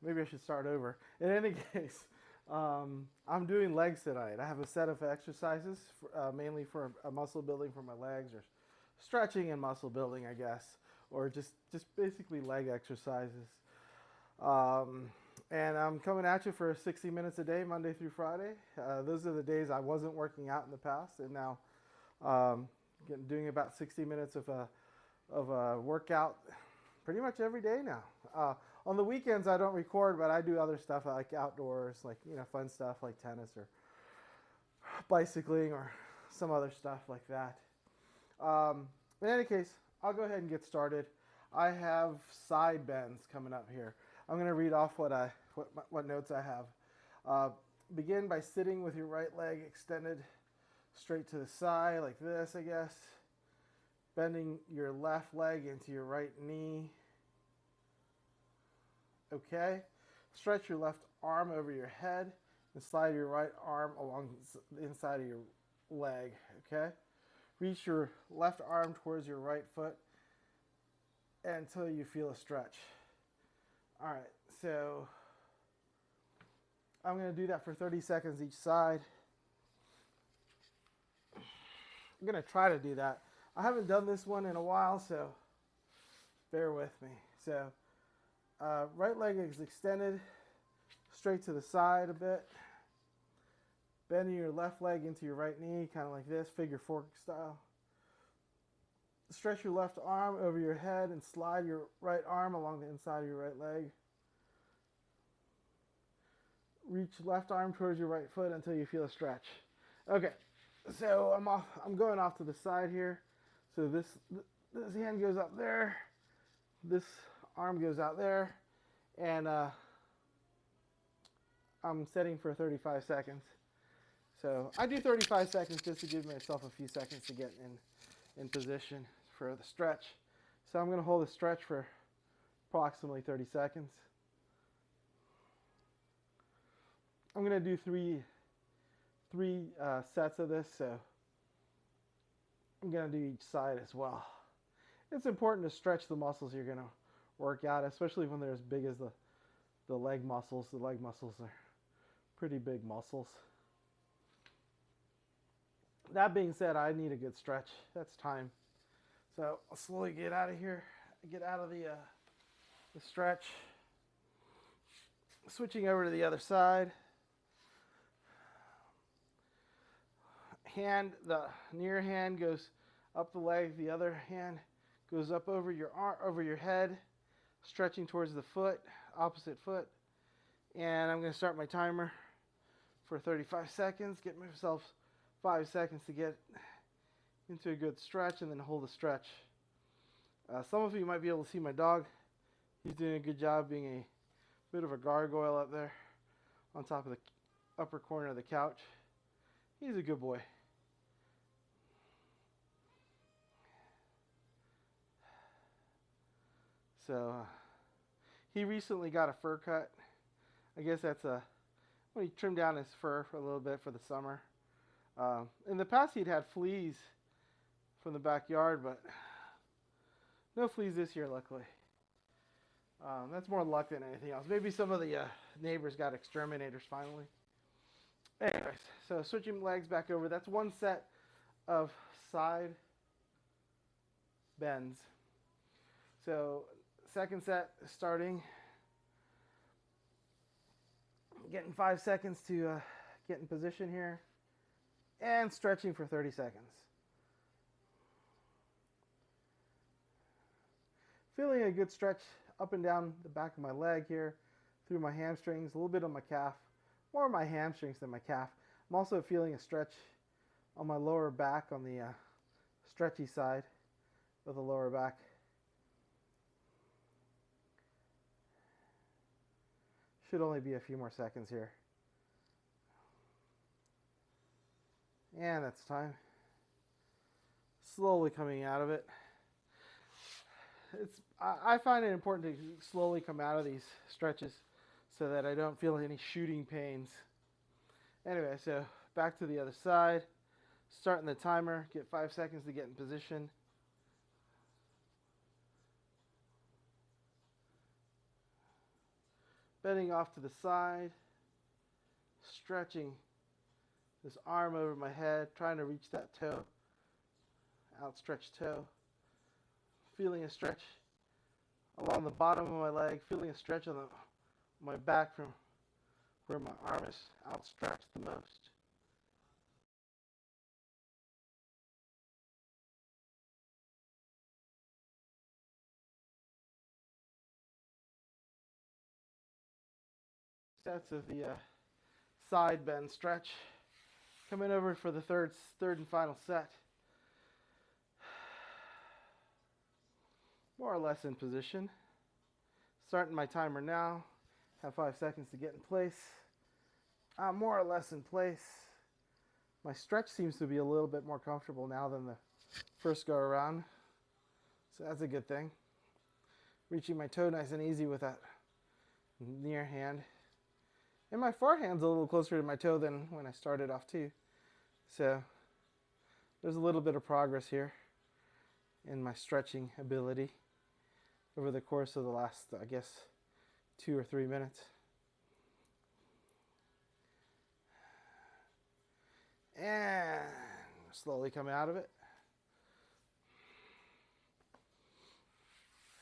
maybe I should start over. In any case, I'm doing legs tonight. I have a set of exercises, mainly for muscle building for my legs, or stretching and muscle building, I guess, or just basically leg exercises. Um, and I'm coming at you for 60 minutes a day, Monday through Friday. Those are the days I wasn't working out in the past, and now um, doing about 60 minutes of a workout pretty much every day now. On the weekends, I don't record, but I do other stuff like outdoors, like fun stuff like tennis or bicycling or some other stuff like that. In any case, I'll go ahead and get started. I have side bends coming up here. I'm going to read off what notes I have. Uh, Begin by sitting with your right leg extended straight to the side like this, I guess. Bending your left leg into your right knee. Okay. Stretch your left arm over your head and slide your right arm along the inside of your leg. Okay. Reach your left arm towards your right foot until you feel a stretch. All right, so I'm going to do that for 30 seconds each side. I'm going to try to do that. I haven't done this one in a while, so bear with me. So right leg is extended straight to the side a bit. Bending your left leg into your right knee, kind of like this, figure four style. Stretch your left arm over your head and slide your right arm along the inside of your right leg. Reach left arm towards your right foot until you feel a stretch. Okay, so I'm going off to the side here. So this hand goes up there, this arm goes out there, and I'm setting for 35 seconds. So I do 35 seconds just to give myself a few seconds to get in position for the stretch. So I'm going to hold the stretch for approximately 30 seconds. I'm going to do three sets of this, so I'm going to do each side as well. It's important to stretch the muscles you're going to work out, especially when they're as big as the leg muscles. The leg muscles are pretty big muscles. That being said, I need a good stretch. That's time. So I'll slowly get out of here, get out of the stretch. Switching over to the other side. The near hand goes up the leg, the other hand goes up over your arm, over your head, stretching towards the foot, opposite foot. And I'm going to start my timer for 35 seconds, get myself 5 seconds to get into a good stretch, and then hold the stretch. Some of you might be able to see my dog. He's doing a good job being a bit of a gargoyle up there on top of the upper corner of the couch. He's a good boy. So he recently got a fur cut. I guess that's when he trimmed down his fur for a little bit for the summer. In the past he'd had fleas from the backyard, but no fleas this year, luckily. That's more luck than anything else. Maybe some of the neighbors got exterminators finally. Anyways, so switching legs back over. That's one set of side bends. So second set starting. Getting 5 seconds to get in position here. And stretching for 30 seconds. Feeling a good stretch up and down the back of my leg here, through my hamstrings, a little bit on my calf, more of my hamstrings than my calf. I'm also feeling a stretch on my lower back, on the stretchy side of the lower back. Should only be a few more seconds here. And that's time. Slowly coming out of it. I find it important to slowly come out of these stretches so that I don't feel any shooting pains. Anyway, so back to the other side. Starting the timer. Get 5 seconds to get in position. bending off to the side, stretching this arm over my head, trying to reach that toe, outstretched toe, feeling a stretch along the bottom of my leg, feeling a stretch on my back from where my arm is outstretched the most. Sets of the side bend stretch. Coming over for the third and final set. More or less in position. Starting my timer now. Have 5 seconds to get in place. I'm more or less in place. My stretch seems to be a little bit more comfortable now than the first go around. So that's a good thing. Reaching my toe nice and easy with that near hand. And my far hand's a little closer to my toe than when I started off too. So there's a little bit of progress here in my stretching ability over the course of the last, I guess, 2 or 3 minutes. And slowly coming out of it.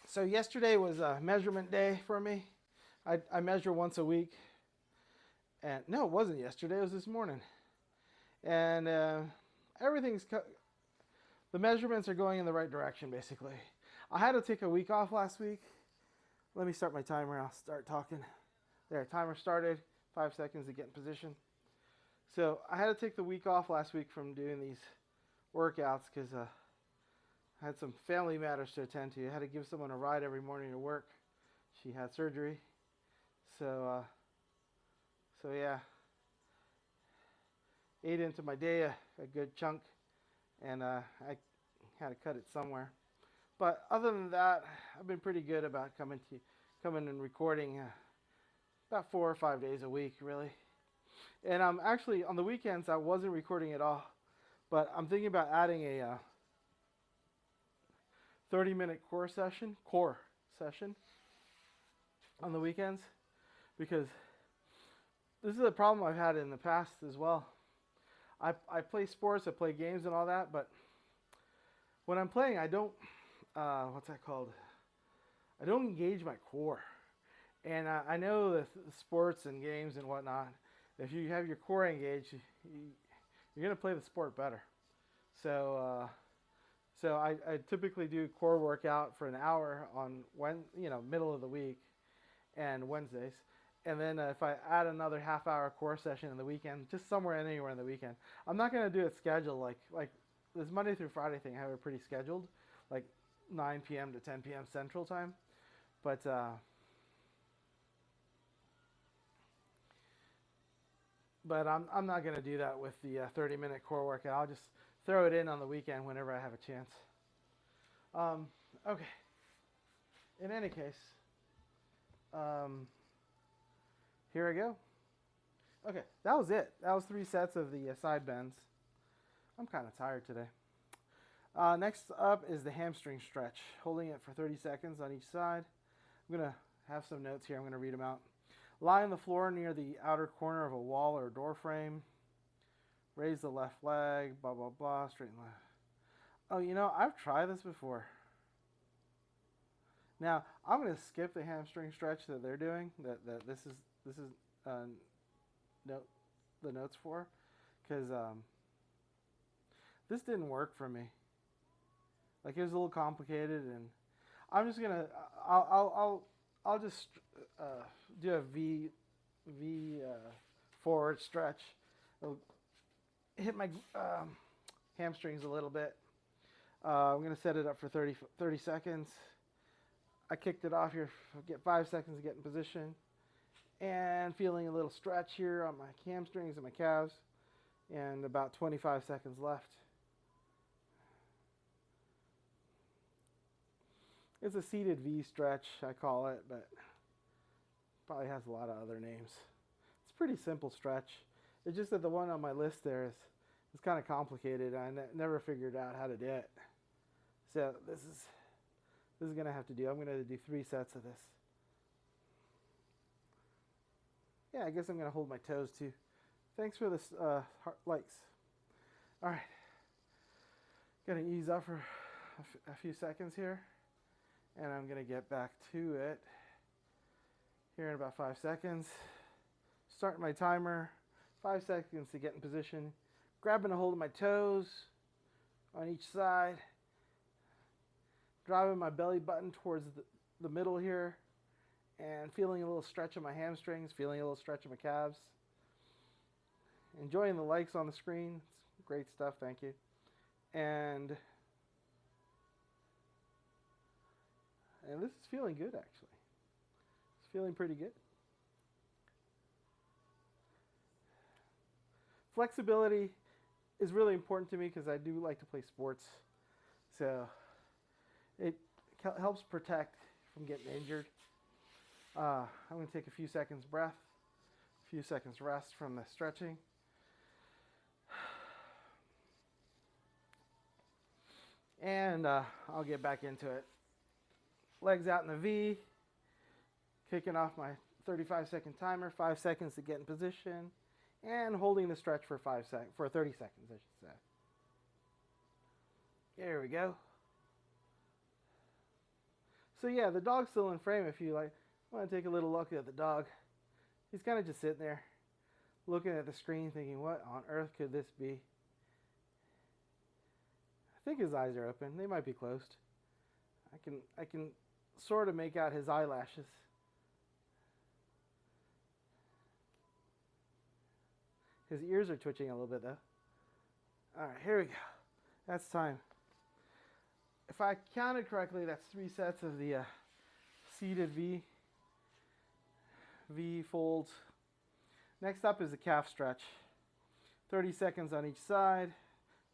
So yesterday was a measurement day for me. I measure once a week. And no, it wasn't yesterday. It was this morning. And the measurements are going in the right direction, basically. I had to take a week off last week. Let me start my timer. I'll start talking. There, timer started. 5 seconds to get in position. So I had to take the week off last week from doing these workouts because I had some family matters to attend to. I had to give someone a ride every morning to work. She had surgery. So yeah, ate into my day a good chunk, and I had to cut it somewhere. But other than that, I've been pretty good about coming and recording about 4 or 5 days a week, really. And I'm actually, on the weekends, I wasn't recording at all, but I'm thinking about adding a 30-minute core session on the weekends, because this is a problem I've had in the past as well. I play sports, I play games and all that, but when I'm playing, I don't, what's that called? I don't engage my core. And I know that sports and games and whatnot, if you have your core engaged, you're going to play the sport better. So I typically do core workout for an hour on middle of the week and Wednesdays. And then if I add another half-hour core session in the weekend, just anywhere in the weekend. I'm not going to do it scheduled like this Monday through Friday thing. I have it pretty scheduled, like 9 p.m. to 10 p.m. Central Time. But I'm not going to do that with the 30-minute core workout. I'll just throw it in on the weekend whenever I have a chance. Okay. In any case, here I go. Okay, that was it. That was 3 sets of the side bends. I'm kind of tired today. Next up is the hamstring stretch. Holding it for 30 seconds on each side. I'm going to have some notes here. I'm going to read them out. Lie on the floor near the outer corner of a wall or door frame. Raise the left leg, blah, blah, blah, straighten left. Oh, I've tried this before. Now, I'm going to skip the hamstring stretch that they're doing, that this is the notes for, because this didn't work for me. Like, it was a little complicated, and I'm just going to, I'll just do a V forward stretch. It'll hit my hamstrings a little bit. I'm going to set it up for 30 seconds. I kicked it off here. Get 5 seconds to get in position. And feeling a little stretch here on my hamstrings and my calves. And about 25 seconds left. It's a seated V stretch, I call it, but probably has a lot of other names. It's a pretty simple stretch. It's just that the one on my list there is kind of complicated. I never figured out how to do it. So this is going to have to do. I'm going to do 3 sets of this. Yeah, I guess I'm going to hold my toes too. Thanks for this likes. All right. Going to ease up for a few seconds here. And I'm going to get back to it here in about 5 seconds. Start my timer. 5 seconds to get in position. Grabbing a hold of my toes on each side. Driving my belly button towards the middle here. And feeling a little stretch of my hamstrings. Feeling a little stretch of my calves. Enjoying the likes on the screen. It's great stuff, thank you. And this is feeling good, actually. It's feeling pretty good. Flexibility is really important to me because I do like to play sports. So it helps protect from getting injured. I'm going to take a few seconds breath, a few seconds rest from the stretching. And I'll get back into it. Legs out in the V. Kicking off my 35-second timer. 5 seconds to get in position. And holding the stretch for 30 seconds, I should say. There we go. So yeah, the dog's still in frame if you want to take a little look at the dog. He's kind of just sitting there, looking at the screen thinking, what on earth could this be? I think his eyes are open. They might be closed. I can sort of make out his eyelashes. His ears are twitching a little bit though. All right, here we go. That's time. If I counted correctly, that's 3 sets of the seated V folds. Next up is the calf stretch. 30 seconds on each side.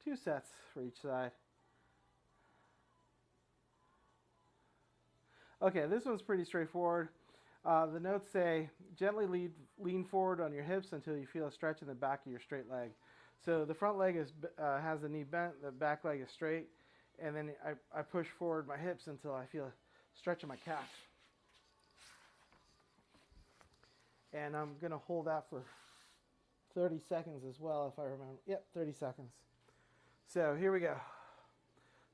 2 sets for each side. Okay, this one's pretty straightforward. The notes say, gently lean forward on your hips until you feel a stretch in the back of your straight leg. So the front leg has the knee bent, the back leg is straight, and then I push forward my hips until I feel a stretch in my calf. And I'm going to hold that for 30 seconds as well, if I remember. Yep, 30 seconds. So here we go.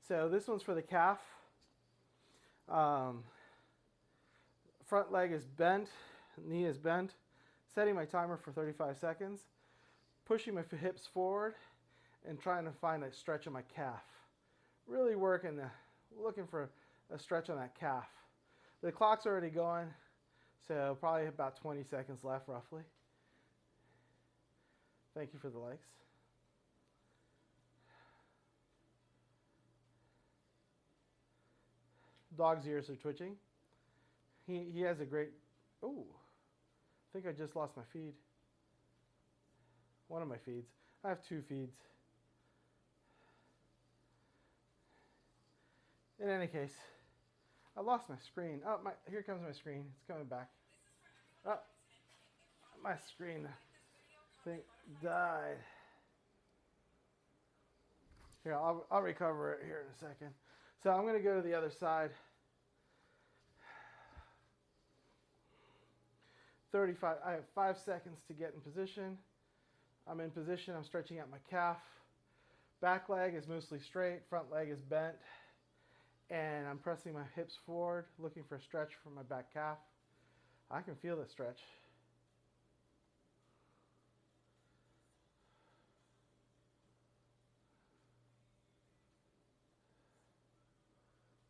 So this one's for the calf. Front leg is bent, knee is bent. Setting my timer for 35 seconds. Pushing my hips forward and trying to find a stretch on my calf. Really looking for a stretch on that calf. The clock's already going, so probably about 20 seconds left roughly. Thank you for the likes. Dog's ears are twitching. He has a great, I think I just lost my feed. One of my feeds. I have 2 feeds. In any case, I lost my screen. Oh, here comes my screen. It's coming back. Oh, my screen thing died. Here, I'll recover it here in a second. So I'm going to go to the other side. 35. I have 5 seconds to get in position. I'm in position. I'm stretching out my calf. Back leg is mostly straight. Front leg is bent. And I'm pressing my hips forward, looking for a stretch from my back calf. I can feel the stretch.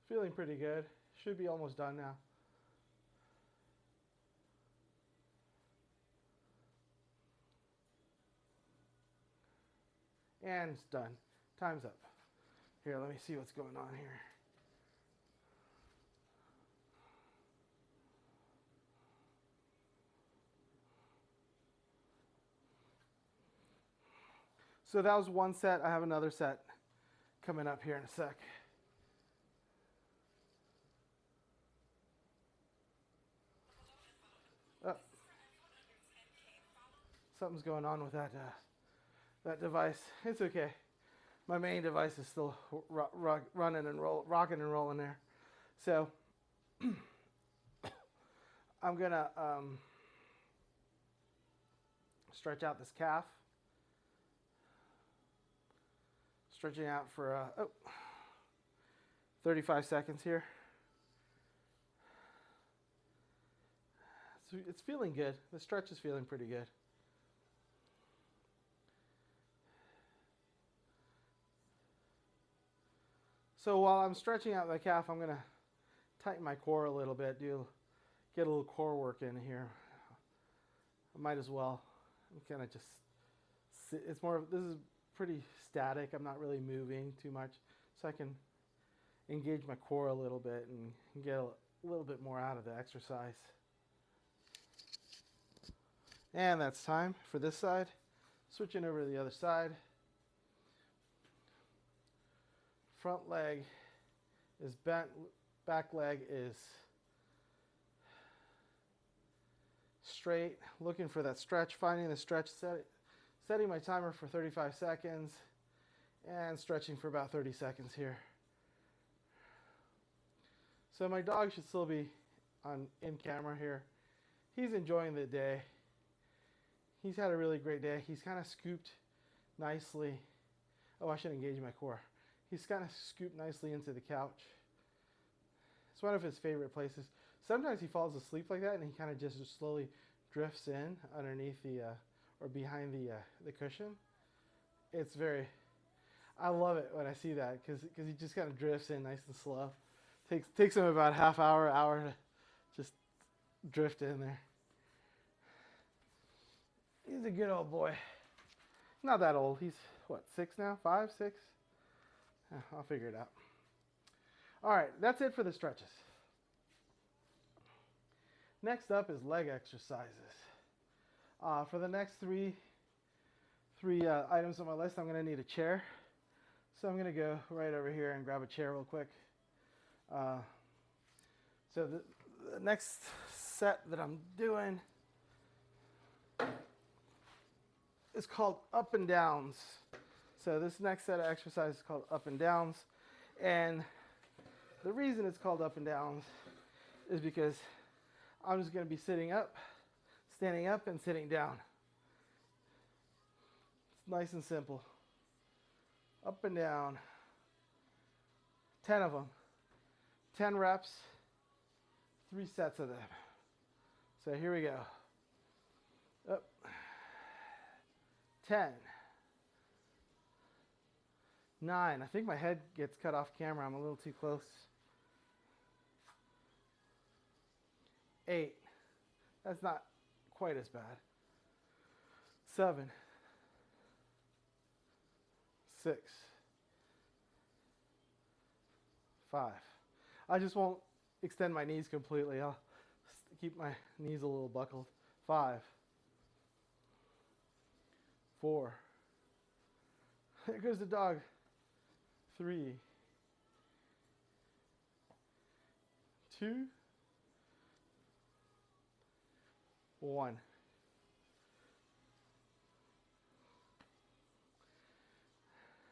Feeling pretty good. Should be almost done now. And it's done. Time's up. Here, let me see what's going on here. So that was one set. I have another set coming up here in a sec. Oh. Something's going on with that device. It's okay. My main device is still running and rocking and rolling there. So I'm gonna stretch out this calf. Stretching out for 35 seconds here. So it's feeling good. The stretch is feeling pretty good. So while I'm stretching out my calf, I'm going to tighten my core a little bit, get a little core work in here. I might as well. I'm kind of just sit. It's more of, this is pretty static. I'm not really moving too much, so I can engage my core a little bit and get a little bit more out of the exercise. And that's time for this side. Switching over to the other side. Front leg is bent, back leg is straight. Looking for that stretch, finding the stretch, setting my timer for 35 seconds and stretching for about 30 seconds here. So my dog should still be in camera here. He's enjoying the day. He's had a really great day. He's kind of scooped nicely. Oh, I should engage my core. He's kind of scooped nicely into the couch. It's one of his favorite places. Sometimes he falls asleep like that and he kind of just slowly drifts in underneath the, or behind the cushion. It's very, I love it when I see that because he just kind of drifts in nice and slow. Takes him about half hour to just drift in there. He's a good old boy. Not that old. He's what, 6 now? 5, 6? I'll figure it out. All right, that's it for the stretches. Next up is leg exercises. For the next three items on my list, I'm going to need a chair. So I'm going to go right over here and grab a chair real quick. So the next set that I'm doing is called up and downs. So this next set of exercises is called up and downs. And the reason it's called up and downs is because I'm just going to be sitting up, standing up, and sitting down. It's nice and simple. Up and down. 10 of them. 10 reps, 3 sets of them. So here we go. Up. 10. 9. I think my head gets cut off camera. I'm a little too close. 8. That's not quite as bad. 7. 6. 5. I just won't extend my knees completely. I'll keep my knees a little buckled. 5. 4. There goes the dog. 3. 2. 1.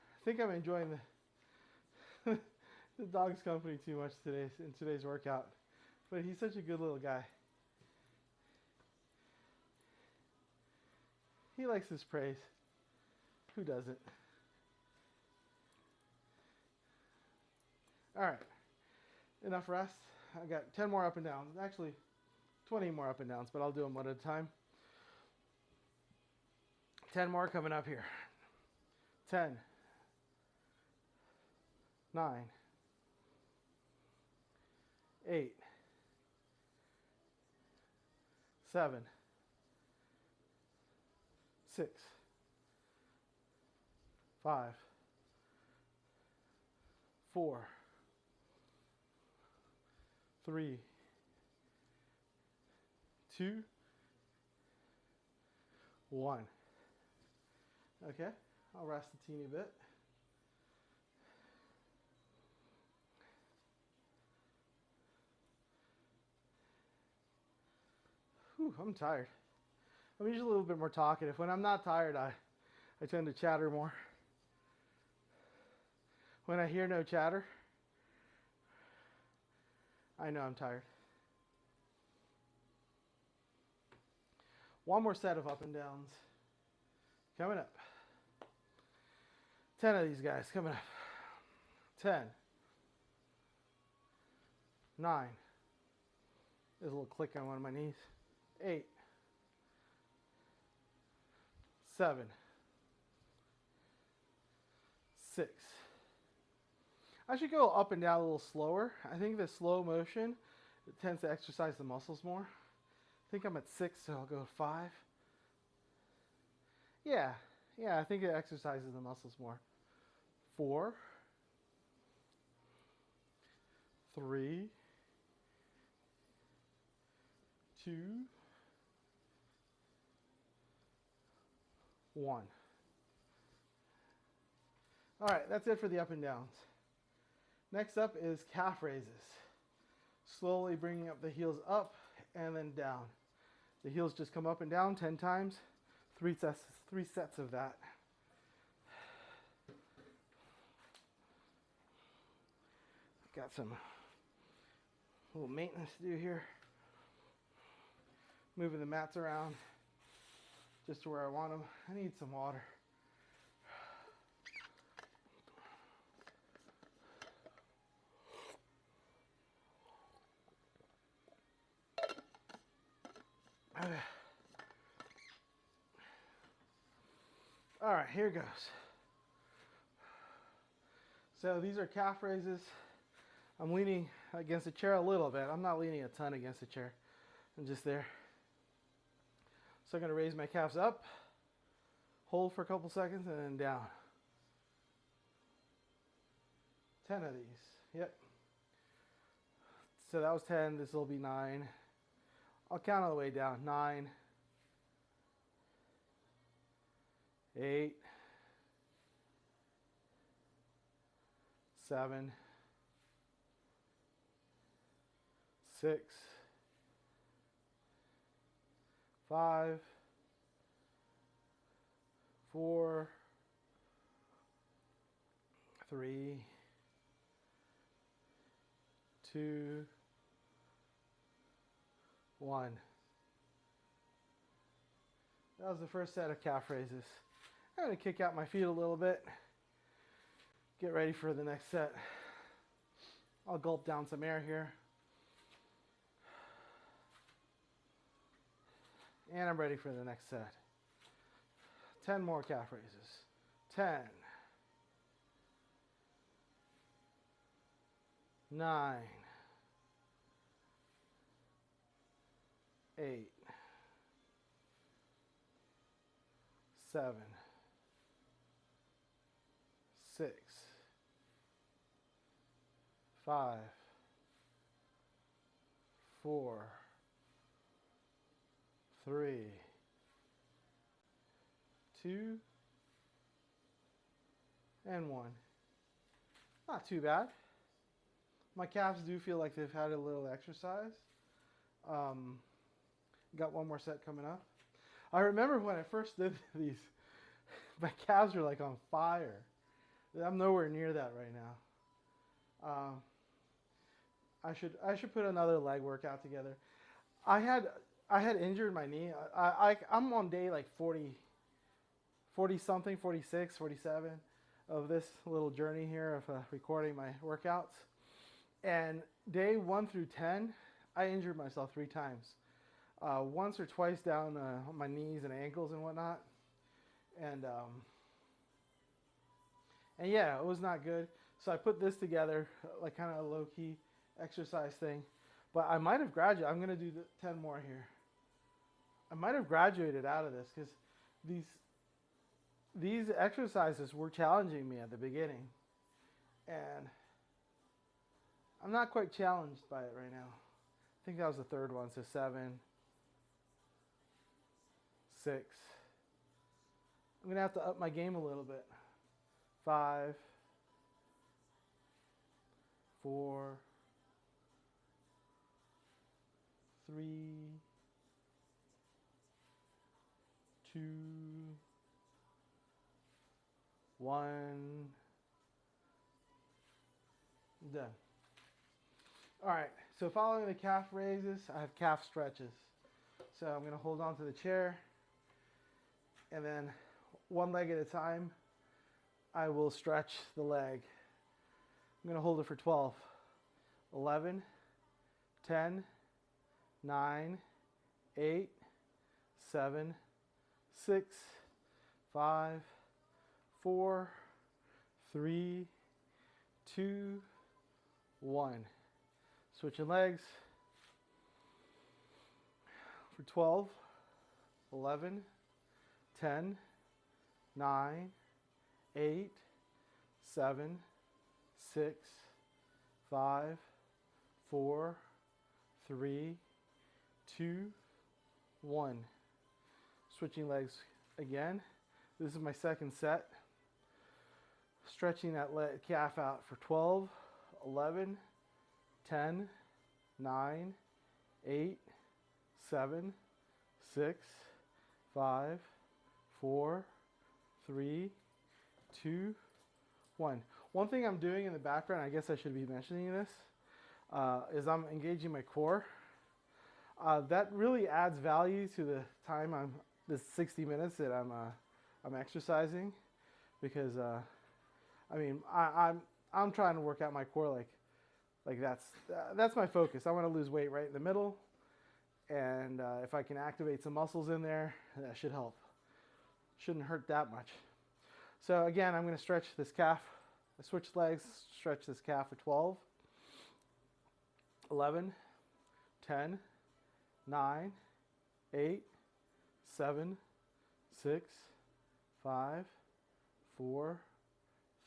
I think I'm enjoying the dog's company too much today in today's workout, but he's such a good little guy. He likes his praise. Who doesn't? All right, enough rest. I got 10 more up and downs. Actually, 20 more up and downs, but I'll do them one at a time. 10 more coming up here. 10, 9, 8, 7, 6, 5, 4, 3, 2, 1. Okay, I'll rest a teeny bit. Whew, I'm tired. I'm usually a little bit more talkative. When I'm not tired, I tend to chatter more. When I hear no chatter, I know I'm tired. One more set of up and downs. Coming up. 10 of these guys coming up. 10. 9. There's a little click on one of my knees. 8. 7. 6. I should go up and down a little slower. I think the slow motion, it tends to exercise the muscles more. I think I'm at 6, so I'll go to 5. Yeah, I think it exercises the muscles more. 4. 3. 2. 1. All right, that's it for the up and downs. Next up is calf raises. Slowly bringing up the heels up and then down. The heels just come up and down 10 times. 3 sets of that. Got some little maintenance to do here. Moving the mats around just to where I want them. I need some water. All right, here goes. So these are calf raises. I'm leaning against the chair a little bit. I'm not leaning a ton against the chair. I'm just there. So I'm going to raise my calves up, hold for a couple seconds, and then down. 10 of these. Yep. So that was 10. This will be 9. I'll count on the way down. 9. 8. 7. 6. 5. 4. 3. 2. 1. That was the first set of calf raises. I'm going to kick out my feet a little bit. Get ready for the next set. I'll gulp down some air here. And I'm ready for the next set. 10 more calf raises. 10. 9. 8. 7. 6. 5. 4. 3. 2. And 1. Not too bad. My calves do feel like they've had a little exercise. Got one more set coming up. I remember when I first did these, my calves were like on fire. I'm nowhere near that right now. I should put another leg workout together. I had injured my knee. I'm on day like 40 something, 46, 47 of this little journey here of recording my workouts. And day 1 through 10, I injured myself 3 times. Once or twice down on my knees and ankles and whatnot. And yeah, it was not good. So I put this together, like kind of a low-key exercise thing. But I might have graduated. I'm going to do 10 more here. I might have graduated out of this because these exercises were challenging me at the beginning. And I'm not quite challenged by it right now. I think that was the third one, so 7, 6. I'm going to have to up my game a little bit. 5, 4, 3, 2, 1. Done. All right, so following the calf raises, I have calf stretches. So I'm going to hold on to the chair and then one leg at a time, I will stretch the leg. I'm going to hold it for 12, 11, 10, 9, 8, 7, 6, 5, 4, 3, 2, 1. Switching legs for 12, 11, 10, 9, 8, 7, 6, 5, 4, 3, 2, 1. Switching legs again. This is my second set. Stretching that calf out for 12, 11, 10, 9, 8, 7, 6, 5, 4, 3, 2, 1. One thing I'm doing in the background, I guess I should be mentioning this, is I'm engaging my core. That really adds value to the time this 60 minutes that I'm exercising, because I'm trying to work out my core like that's my focus. I want to lose weight right in the middle, and if I can activate some muscles in there, that should help. Shouldn't hurt that much. So again, I'm going to stretch this calf. I switch legs, stretch this calf for 12, 11, 10, 9, 8, 7, 6, 5, 4,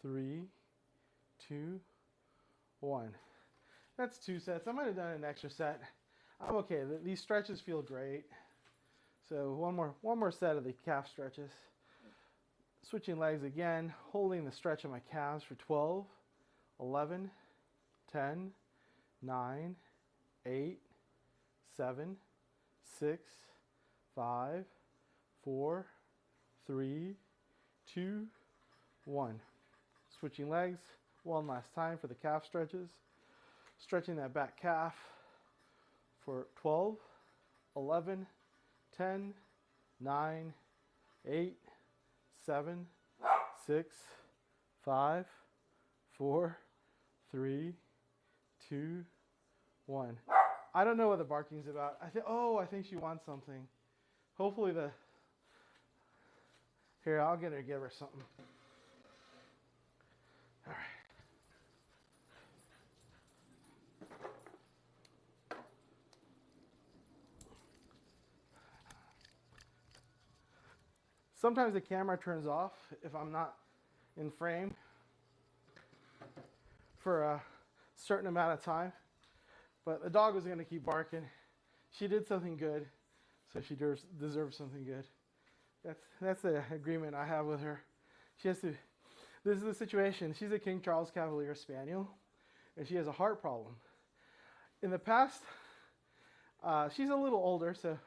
3, 2, 1. That's 2 sets. I might have done an extra set. I'm okay. These stretches feel great. So one more set of the calf stretches. Switching legs again, holding the stretch of my calves for 12, 11, 10, 9, 8, 7, 6, 5, 4, 3, 2, 1. Switching legs one last time for the calf stretches. Stretching that back calf for 12, 11, 10, 9, 8, 7, 6, 5, 4, 3, 2, 1. I don't know what the barking's about. I think she wants something. Hopefully here, I'll give her something. All right. Sometimes the camera turns off if I'm not in frame for a certain amount of time. But the dog was going to keep barking. She did something good, so she deserves something good. That's the agreement I have with her. She has to. This is the situation. She's a King Charles Cavalier Spaniel, and she has a heart problem. In the past, she's a little older, so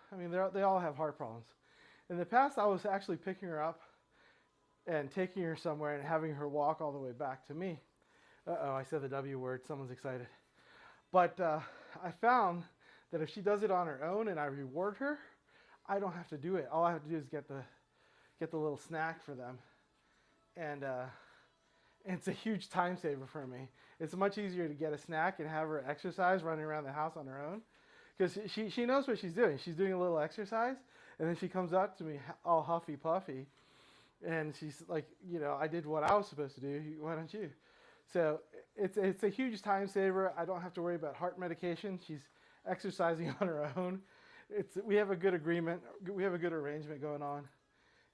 they all have heart problems. In the past, I was actually picking her up and taking her somewhere and having her walk all the way back to me. Uh-oh, I said the W word. Someone's excited. But I found that if she does it on her own and I reward her, I don't have to do it. All I have to do is get the little snack for them. And it's a huge time saver for me. It's much easier to get a snack and have her exercise running around the house on her own. Because she knows what she's doing. She's doing a little exercise, and then she comes up to me all huffy puffy, and she's like, I did what I was supposed to do. Why don't you? So it's a huge time saver. I don't have to worry about heart medication. She's exercising on her own. We have a good agreement. We have a good arrangement going on,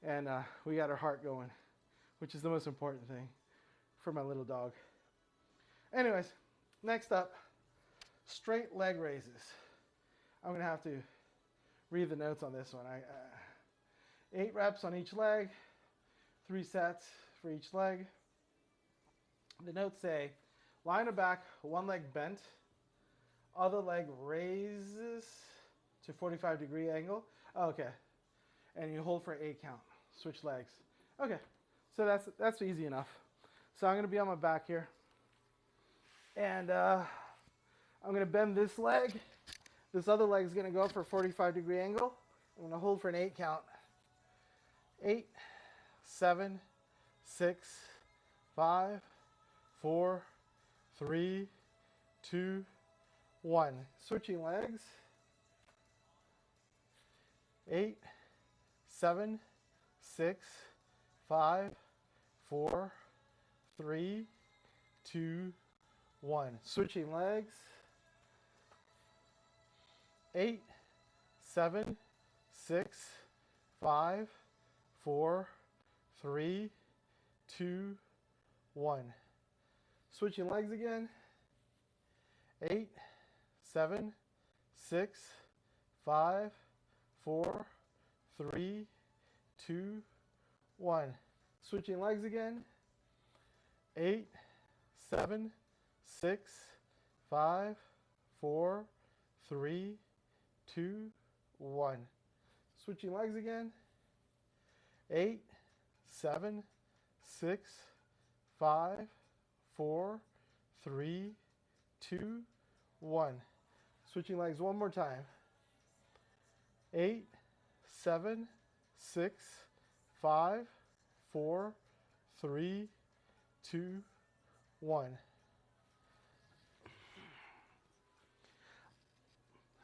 and we got her heart going, which is the most important thing for my little dog. Anyways, next up, straight leg raises. I'm going to have to read the notes on this one. 8 reps on each leg, 3 sets for each leg. The notes say, lie on the back, one leg bent, other leg raises to 45-degree angle. Okay. And you hold for 8 count. Switch legs. Okay. So that's easy enough. So I'm going to be on my back here. And I'm going to bend this leg. This other leg is going to go for a 45-degree angle. I'm going to hold for an 8 count. 8, 7, 6, 5, 4, 3, 2, 1. Switching legs. 8, 7, 6, 5, 4, 3, 2, 1. Switching legs. 8, 7, 6, 5, 4, 3, 2, 1. Switching legs again. 8, 7, 6, 5, 4, 3, 2, 1. Switching legs again. 8, 7, 6, 5, 4, 3, 2, 1. Switching legs again. 8, 7, 6, 5, 4, 3, 2, 1. Switching legs one more time. 8, 7, 6, 5, 4, 3, 2, 1.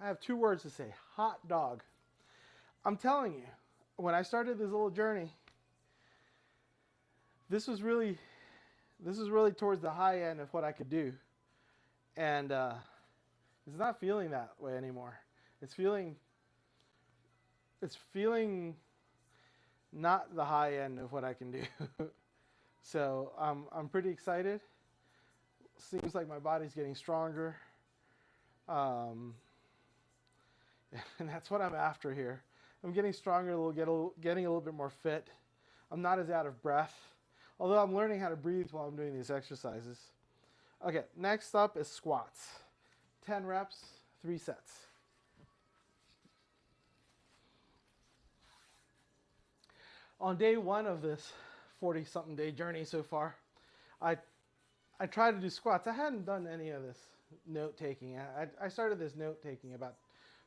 I have 2 words to say. Hot dog. I'm telling you, when I started this little journey, this was really towards the high end of what I could do. And it's not feeling that way anymore. It's feeling not the high end of what I can do. So I'm pretty excited. Seems like my body's getting stronger. And that's what I'm after here. I'm getting stronger, getting a little bit more fit. I'm not as out of breath, although I'm learning how to breathe while I'm doing these exercises. Okay, next up is squats. 10 reps, 3 sets. On day 1 of this 40-something day journey so far, I tried to do squats. I hadn't done any of this note-taking. I started this note-taking about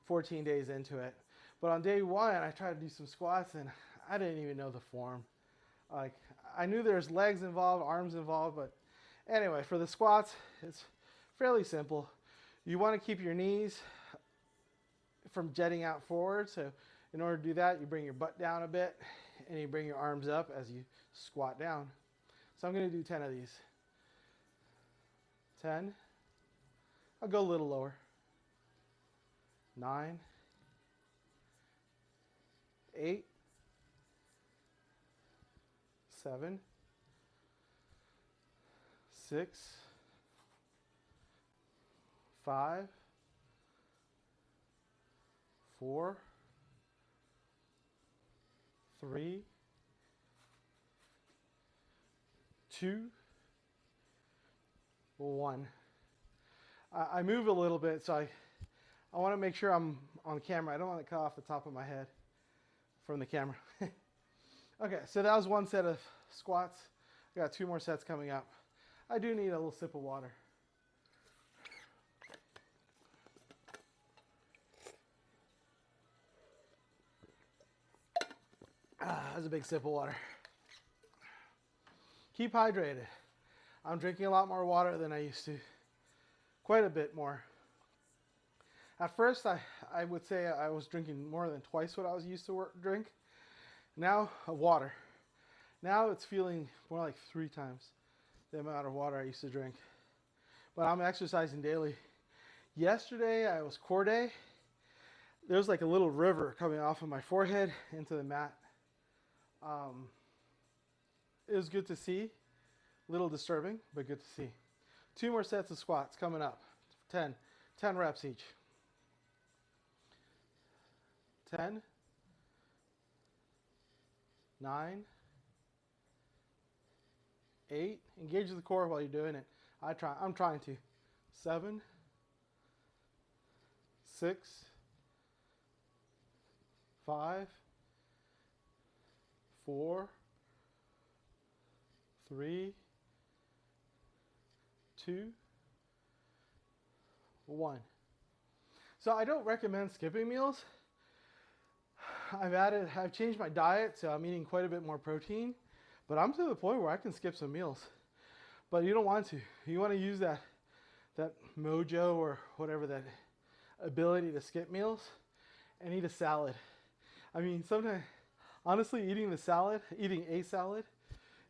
14 days into it. But on day 1, I tried to do some squats, and I didn't even know the form. Like, I knew there's legs involved, arms involved, but anyway, for the squats, it's fairly simple. You want to keep your knees from jetting out forward. So in order to do that, you bring your butt down a bit, and you bring your arms up as you squat down. So I'm going to do 10 of these. 10. I'll go a little lower. 9. 8. 7. 6. 5. 4. 3. 2. 1. I move a little bit, so I want to make sure I'm on camera. I don't want to cut off the top of my head from the camera. Okay, so that was 1 set of squats. I got 2 more sets coming up. I do need a little sip of water. That's a big sip of water. Keep hydrated. I'm drinking a lot more water than I used to. Quite a bit more. At first, I would say I was drinking more than twice what I was used to drink. Now, water. Now it's feeling more like 3 times the amount of water I used to drink. But I'm exercising daily. Yesterday, I was core day. There was like a little river coming off of my forehead into the mat. It was good to see. A little disturbing, but good to see. 2 more sets of squats coming up. 10 reps each. 10, 9, 8. Engage the core while you're doing it. I'm trying to. 7, 6, 5, 4, 3, 2, 1. So I don't recommend skipping meals. I've changed my diet, so I'm eating quite a bit more protein. But I'm to the point where I can skip some meals. But you don't want to. You want to use that mojo or whatever, that ability to skip meals and eat a salad. I mean, sometimes, honestly, eating a salad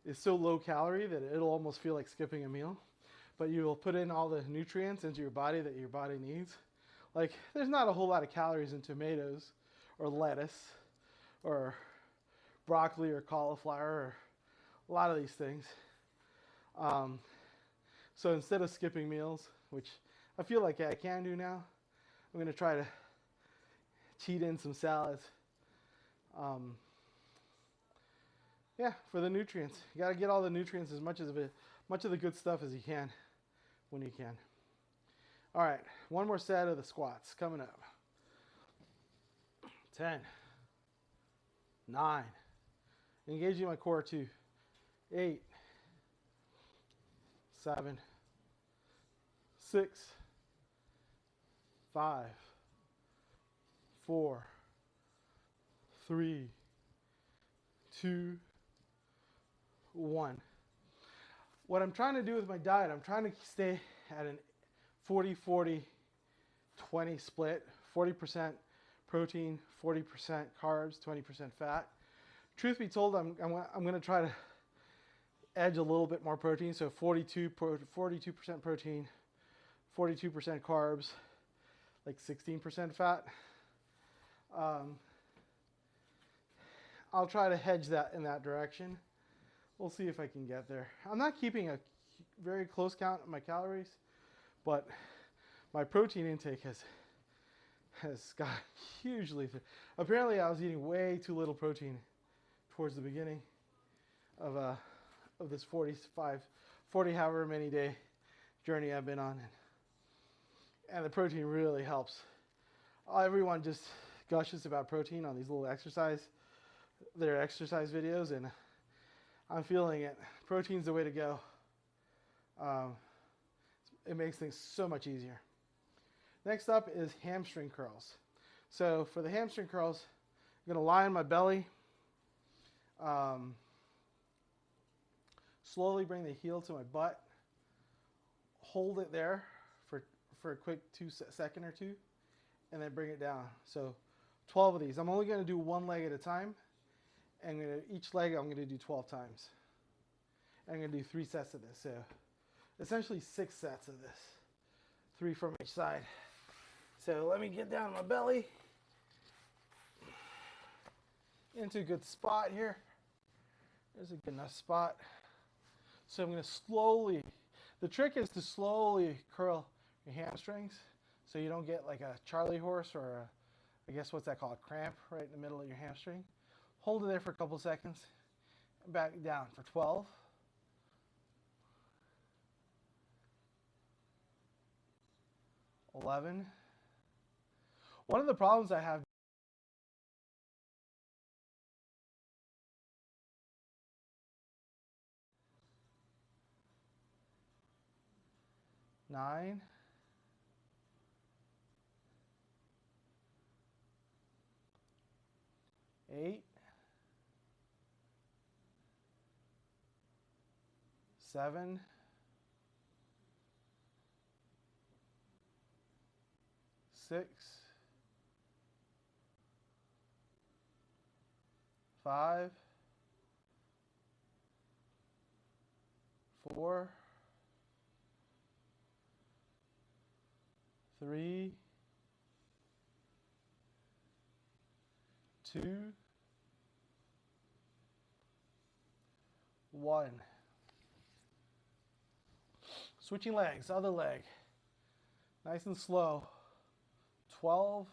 is so low calorie that it'll almost feel like skipping a meal. But you will put in all the nutrients into your body that your body needs. Like, there's not a whole lot of calories in tomatoes or lettuce or broccoli or cauliflower or a lot of these things. So instead of skipping meals, which I feel like I can do now, I'm going to try to cheat in some salads. Yeah, for the nutrients. You got to get all the nutrients, as much of the good stuff as you can when you can. All right, one more set of the squats coming up. 10, 9, engaging my core too. 8, 7, 6, 5, 4, 3, 2, 1. What I'm trying to do with my diet, I'm trying to stay at an 40-40-20 split, 40% protein, 40% carbs, 20% fat. Truth be told, I'm going to try to edge a little bit more protein, so 42% protein, 42% carbs, like 16% fat. I'll try to hedge that in that direction. We'll see if I can get there. I'm not keeping a very close count of my calories, but my protein intake has got hugely. Apparently, I was eating way too little protein towards the beginning of this 40 however many day journey I've been on, and the protein really helps. Everyone just gushes about protein on these little exercise videos, and I'm feeling it. Protein's the way to go. It makes things so much easier. Next up is hamstring curls. So for the hamstring curls, I'm going to lie on my belly. Slowly bring the heel to my butt. Hold it there for a quick second or two, and then bring it down. So 12 of these. I'm only going to do one leg at a time. And each leg I'm going to do 12 times. And I'm going to do 3 sets of this. So essentially 6 sets of this. 3 from each side. So let me get down on my belly. Into a good spot here. There's a good enough spot. So I'm going to slowly, the trick is to slowly curl your hamstrings so you don't get like a Charlie horse or I guess what's that called, a cramp right in the middle of your hamstring. Hold it there for a couple seconds and back down for 12. 11. One of the problems I have 9. 8. 7. 6. 5. 4. 3. 2. 1. Switching legs, other leg. Nice and slow. 12.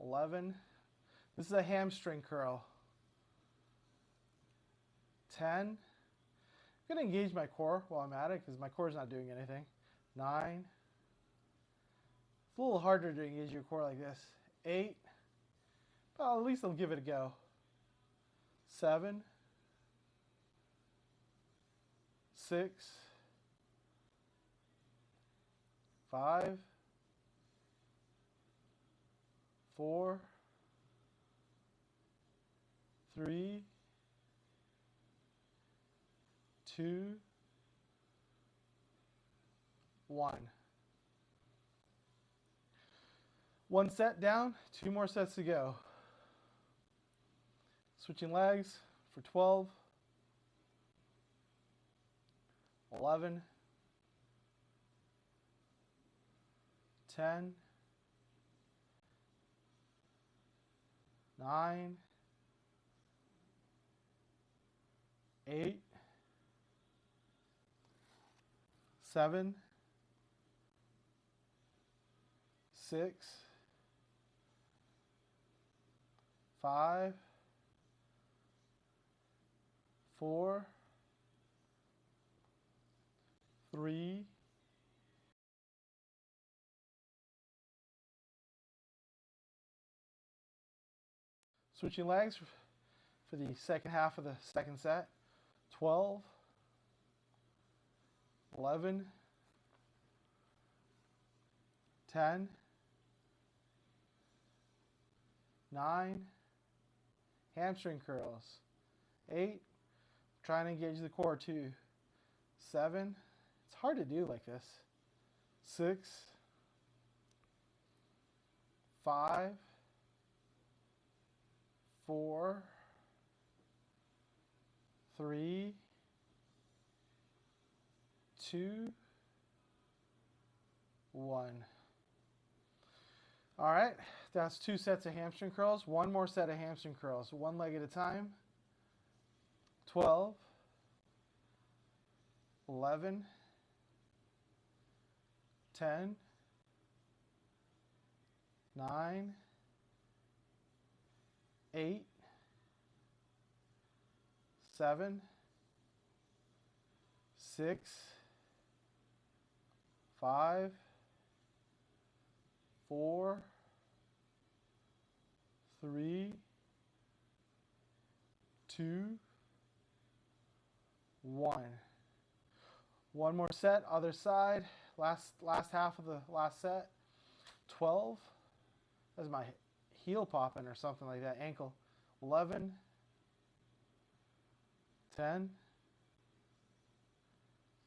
11. This is a hamstring curl. 10. I'm going to engage my core while I'm at it because my core is not doing anything. 9. It's a little harder to engage your core like this. 8. Well, at least I'll give it a go. 7. 6. 5. 4. 3, 2, 1. One set down, 2 more sets to go. Switching legs for 12, 11, 10, 9, 8, 7, 6, 5, 4, 3, switching legs for the second half of the second set. 12, 11, 10, 9, hamstring curls. 8, trying to engage the core. 2, 7, it's hard to do like this. 6, 5, 4, 3, 2, 1. All right, that's 2 sets of hamstring curls. 1 more set of hamstring curls, 1 leg at a time. 12, 11, 10, 9, 8, 7, 6, 5, 4, 3, 2, 1. 1 more set, other side. Last half of the last set. 12. That's my heel popping or something like that. Ankle. 11. 10.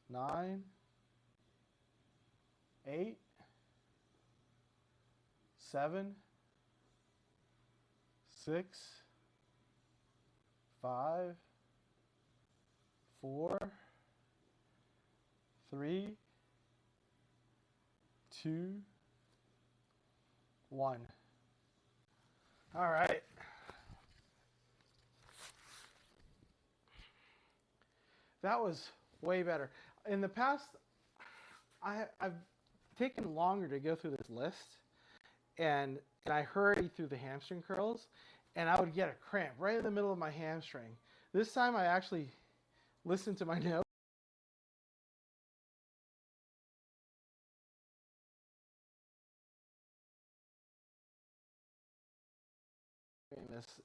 9. 8. 7. 6. 5. 4. 3, 2, 1. All right. That was way better. In the past, I've taken longer to go through this list, and I hurried through the hamstring curls, and I would get a cramp right in the middle of my hamstring. This time I actually listened to my notes.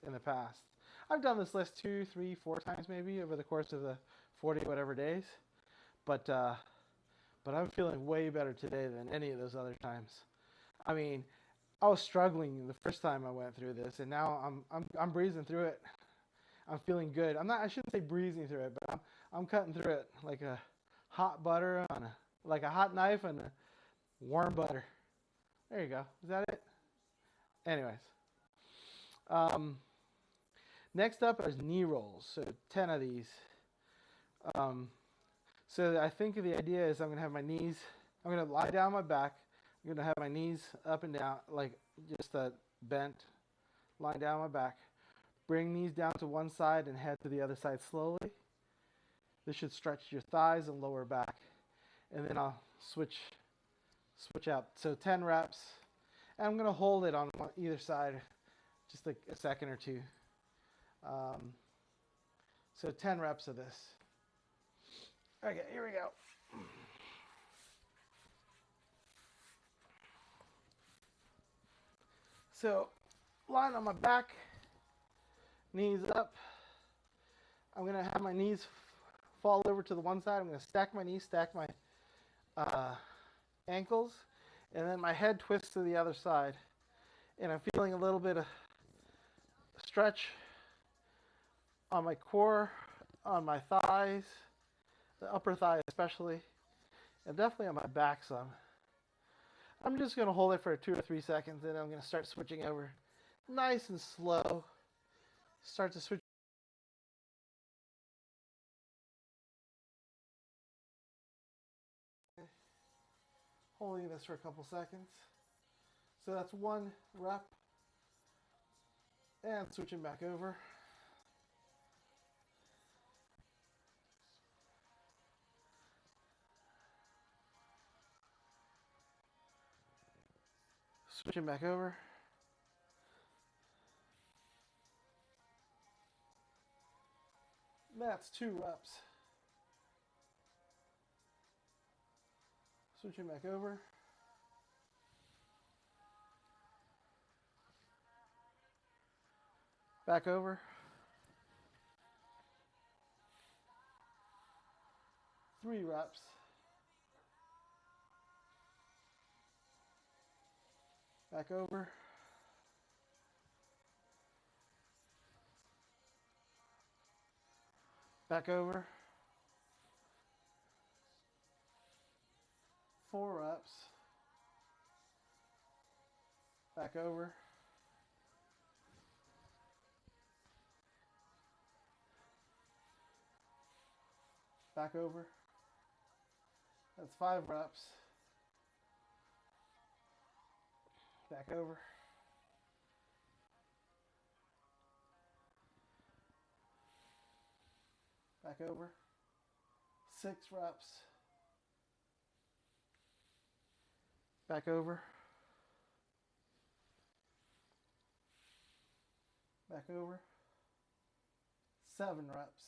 In the past. I've done this list 2, 3, 4 times maybe over the course of the 40 whatever days, but I'm feeling way better today than any of those other times. I mean, I was struggling the first time I went through this, and now I'm breezing through it. I'm feeling good. I shouldn't say breezing through it, but I'm cutting through it like a hot butter on like a hot knife on a warm butter. There you go. Is that it? Anyways. Next up is knee rolls, so 10 of these. So I think the idea is I'm going to have my knees, I'm going to lie down on my back, I'm going to have my knees up and down, like just bent, lying down on my back. Bring knees down to one side and head to the other side slowly. This should stretch your thighs and lower back. And then I'll switch out. So 10 reps. And I'm going to hold it on either side just like a second or two. So 10 reps of this. Okay, here we go. So lying on my back, knees up. I'm going to have my knees fall over to the one side. I'm going to stack my knees, stack my ankles, and then my head twists to the other side. And I'm feeling a little bit of stretch on my core, on my thighs, the upper thigh especially, and definitely on my back some. I'm just going to hold it for 2 or 3 seconds, and I'm going to start switching over. Nice and slow. Start to switch. Holding this for a couple seconds. So that's 1 rep. And switching back over. Switching back over. That's 2 reps. Switching back over. Back over. 3 reps. Back over. Back over. 4 reps. Back over. Back over. That's 5 reps. Back over. Back over. 6 reps. Back over. Back over. 7 reps.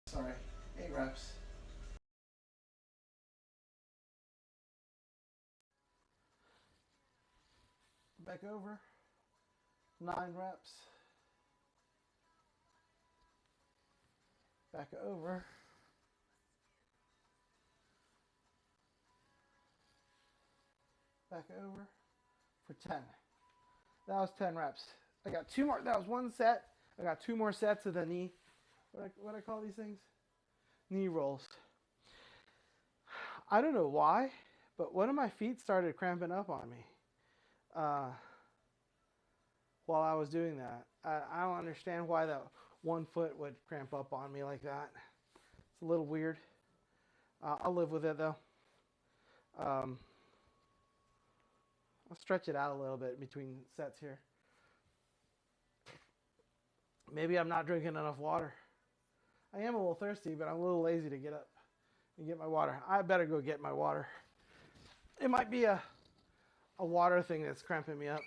Sorry, 8 reps. Back over. 9 reps. Back over. Back over for 10. That was 10 reps. I got 2 more. That was 1 set. I got 2 more sets of the knee. What I call these things? Knee rolls. I don't know why, but one of my feet started cramping up on me while I was doing that. I don't understand why that one foot would cramp up on me like that. It's a little weird. I'll live with it though. I'll stretch it out a little bit between sets here. Maybe I'm not drinking enough water. I am a little thirsty, but I'm a little lazy to get up and get my water. I better go get my water. It might be a water thing that's cramping me up.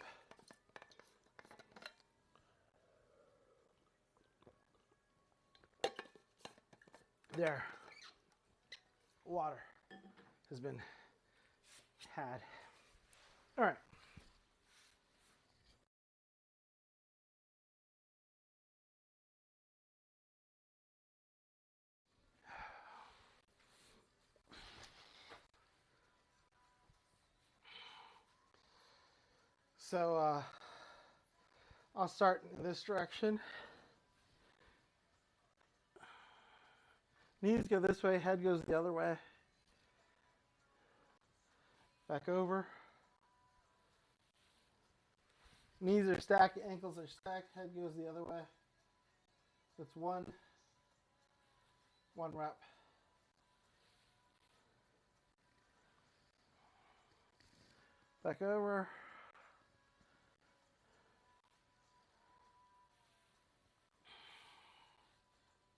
There. Water has been had. All right. So I'll start in this direction. Knees go this way, head goes the other way. Back over. Knees are stacked, ankles are stacked, head goes the other way. That's 1 rep. Back over.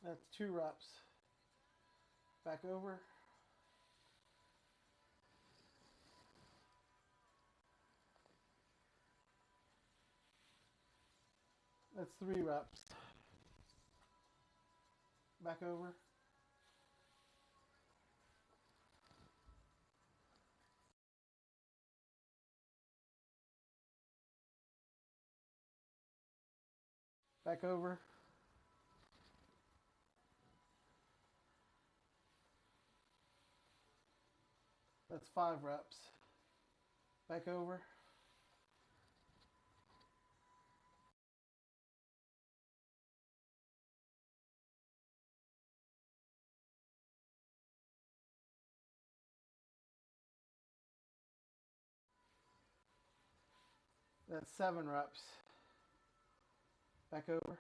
That's 2 reps. Back over. That's 3 reps. Back over. Back over. That's 5 reps. Back over. That's 7 reps. Back over.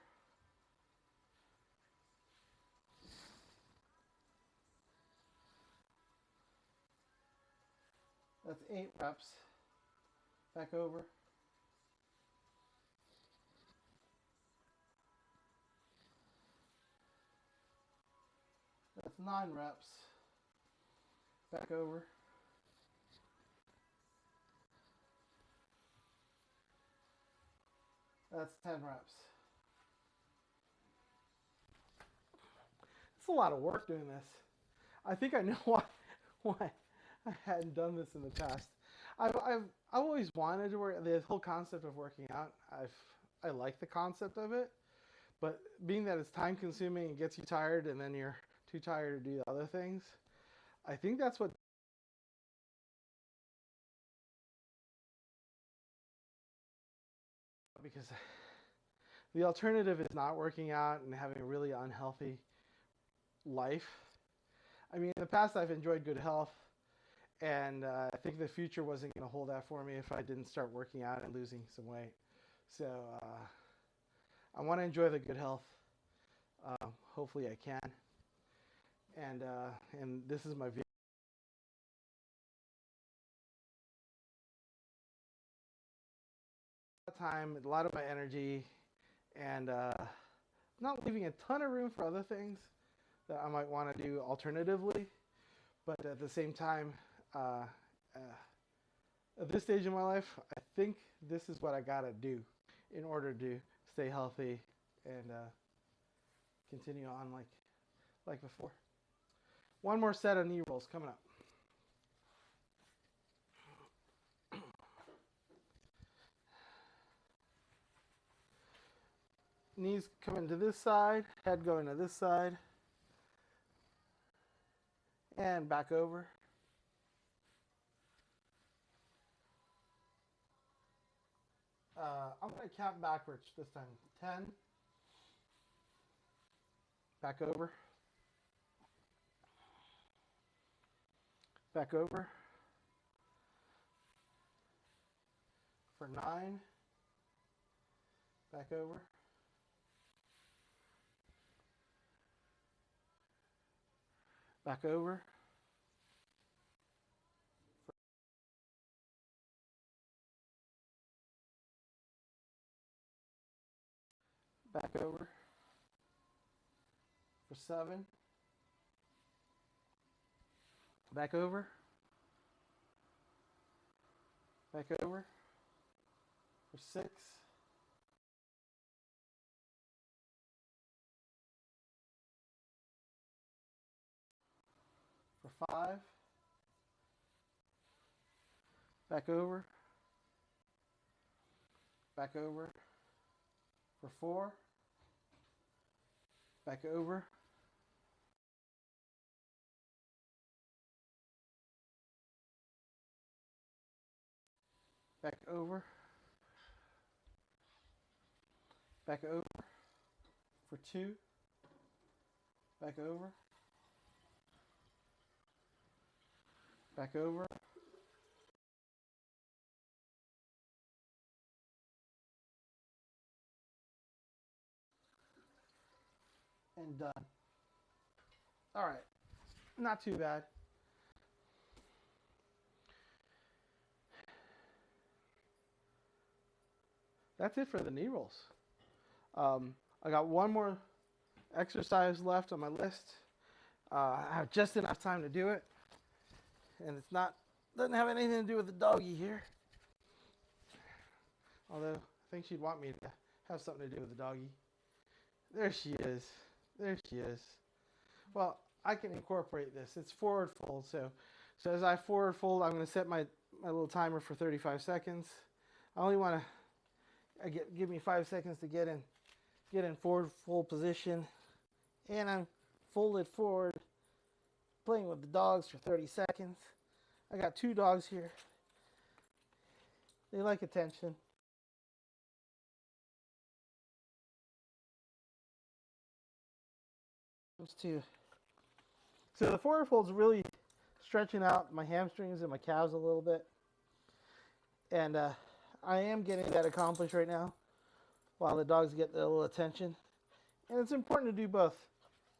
That's 8 reps. Back over. That's 9 reps. Back over. That's 10 reps. It's a lot of work doing this. I think I know why I hadn't done this in the past. I've always wanted to work. The whole concept of working out, I like the concept of it, but being that it's time consuming and gets you tired, and then you're too tired to do the other things, I think that's what. Because the alternative is not working out and having a really unhealthy life. I mean, in the past I've enjoyed good health, and I think the future wasn't going to hold that for me if I didn't start working out and losing some weight. So I want to enjoy the good health. Hopefully I can. And this is my video. Time, a lot of my energy, and not leaving a ton of room for other things that I might want to do alternatively. But at the same time, at this stage in my life, I think this is what I gotta do in order to stay healthy and continue on like before. One more set of knee rolls coming up. Knees coming to this side, head going to this side, and back over. I'm going to count backwards this time. 10, back over, back over, for 9, back over, back over, back over, for 7, back over, back over, for 6, for 5, back over, back over, for 4, back over, back over, back over, for 2, back over, back over, and done. All right, not too bad. That's it for the knee rolls. I got one more exercise left on my list. I have just enough time to do it, and doesn't have anything to do with the doggy here. Although I think she'd want me to have something to do with the doggy. There she is. There she is. Well, I can incorporate this. It's forward fold, so as I forward fold, I'm going to set my little timer for 35 seconds. I only want to give me 5 seconds to get in forward fold position, and I'm folded forward, playing with the dogs for 30 seconds. I got 2 dogs here. They like attention. Those 2. So the forward fold's really stretching out my hamstrings and my calves a little bit. And I am getting that accomplished right now while the dogs get a little attention. And it's important to do both.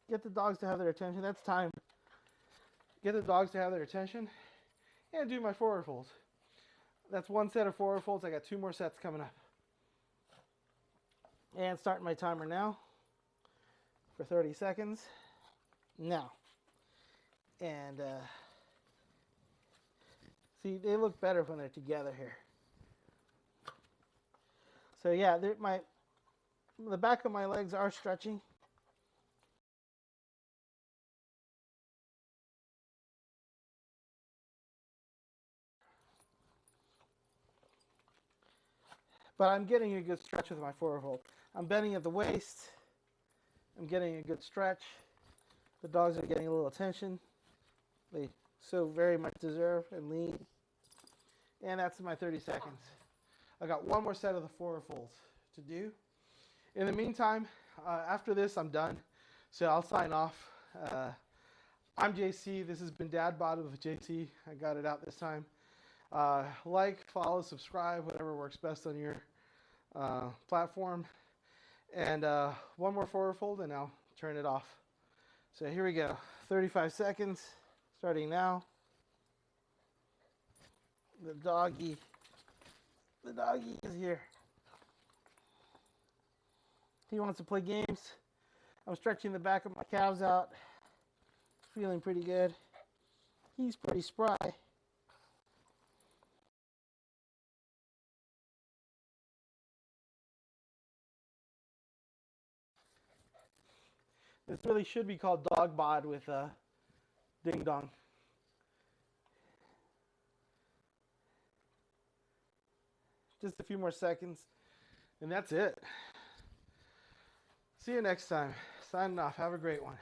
Get the dogs to have their attention. That's time. Get the dogs to have their attention and do my forward folds. That's 1 set of forward folds. I got 2 more sets coming up. And starting my timer now for 30 seconds. Now. And see, they look better when they're together here. So yeah, the back of my legs are stretching. But I'm getting a good stretch with my forward fold. I'm bending at the waist. I'm getting a good stretch. The dogs are getting a little attention. They so very much deserve and lean. And that's my 30 seconds. I got 1 more set of the forward folds to do. In the meantime, after this, I'm done. So I'll sign off. I'm JC. This has been dadbodwithjc. I got it out this time. Like, follow, subscribe, whatever works best on your platform. And 1 more forward fold, and I'll turn it off. So here we go. 35 seconds, starting now. The doggy is here. He wants to play games. I'm stretching the back of my calves out. Feeling pretty good. He's pretty spry. This really should be called dog bod with ding dong. Just a few more seconds, and that's it. See you next time. Signing off. Have a great one.